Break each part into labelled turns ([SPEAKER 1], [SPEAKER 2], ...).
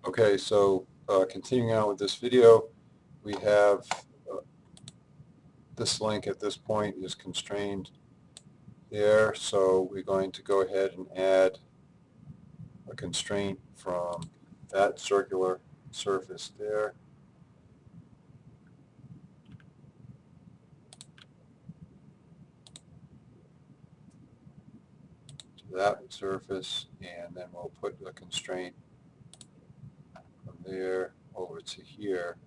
[SPEAKER 1] Okay, so continuing on with this video, we have this link at this point is constrained there, so we're going to go ahead and add a constraint from that circular surface there to that surface, and then we'll put a constraint from there over to here.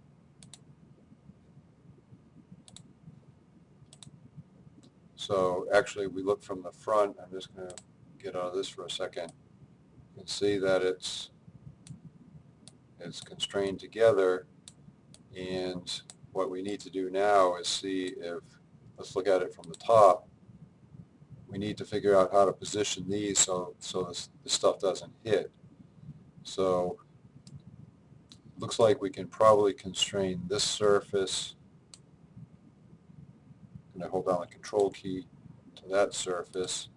[SPEAKER 1] So actually we look from the front. I'm just going to get out of this for a second. You can see that it's constrained together, and what we need to do now is see if, let's look at it from the top, we need to figure out how to position these so this stuff doesn't hit. So looks like we can probably constrain this surface. I'm going to hold down the control key to that surface.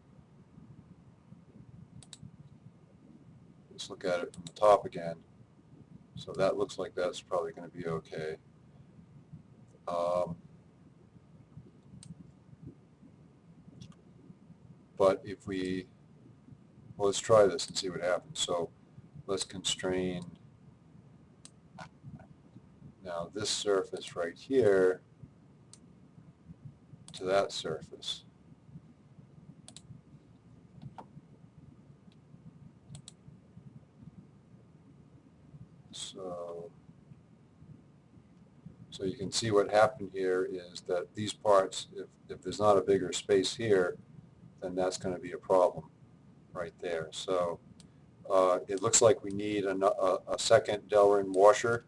[SPEAKER 1] Let's look at it from the top again. So that looks like that's probably going to be okay. But if we, well, let's try this and see what happens. So let's constrain now this surface right here to that surface. So you can see what happened here is that these parts, if there's not a bigger space here, then that's going to be a problem right there. So it looks like we need a second Delrin washer,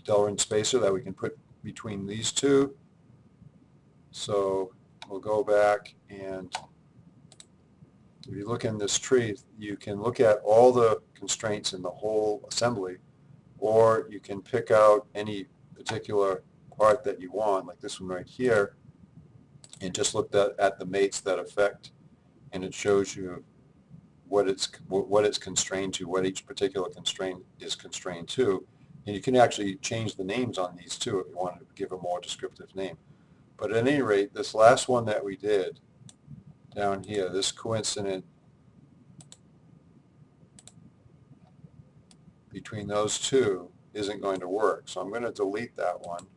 [SPEAKER 1] Delrin spacer that we can put between these two. So we'll go back, and if you look in this tree, you can look at all the constraints in the whole assembly, or you can pick out any particular part that you want, like this one right here, and just look at the mates that affect, and it shows you what it's constrained to, what each particular constraint is constrained to. And you can actually change the names on these too if you wanted to give a more descriptive name. But at any rate, this last one that we did down here, this coincident between those two isn't going to work. So I'm going to delete that one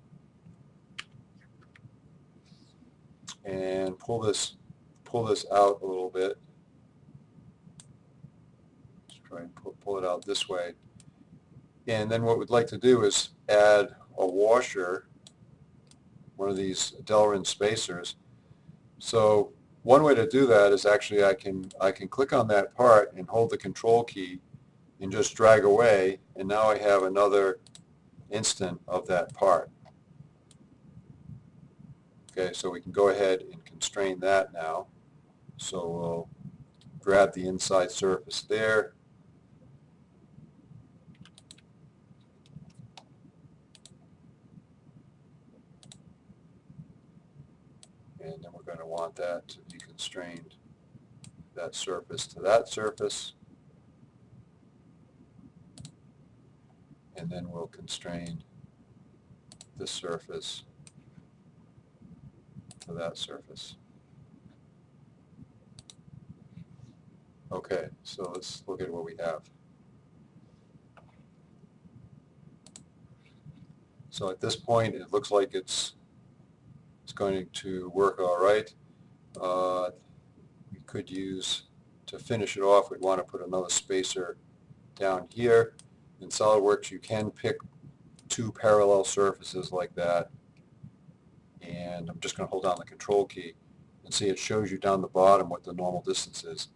[SPEAKER 1] and pull this out a little bit. Let's try and pull it out this way. And then what we'd like to do is add a washer, one of these Delrin spacers. So one way to do that is actually I can click on that part and hold the control key and just drag away, and now I have another instant of that part. Okay, so we can go ahead and constrain that now. So we'll grab the inside surface there. And then we're going to want that to be constrained, that surface to that surface. And then we'll constrain this surface to that surface. Okay, so let's look at what we have. So at this point, it looks like it's going to work all right. We could use, to finish it off, we'd want to put another spacer down here. In Solidworks, you can pick two parallel surfaces like that, and I'm just going to hold down the control key and see it shows you down the bottom what the normal distance is.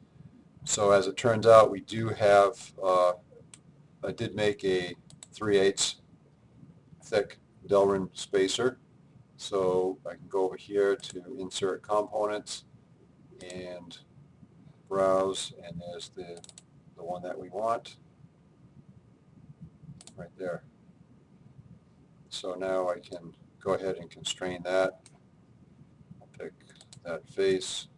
[SPEAKER 1] So as it turns out, we do have, I did make a 3/8 thick Delrin spacer. So I can go over here to insert components and browse, and there's the one that we want right there. So now I can go ahead and constrain that. I'll pick that face,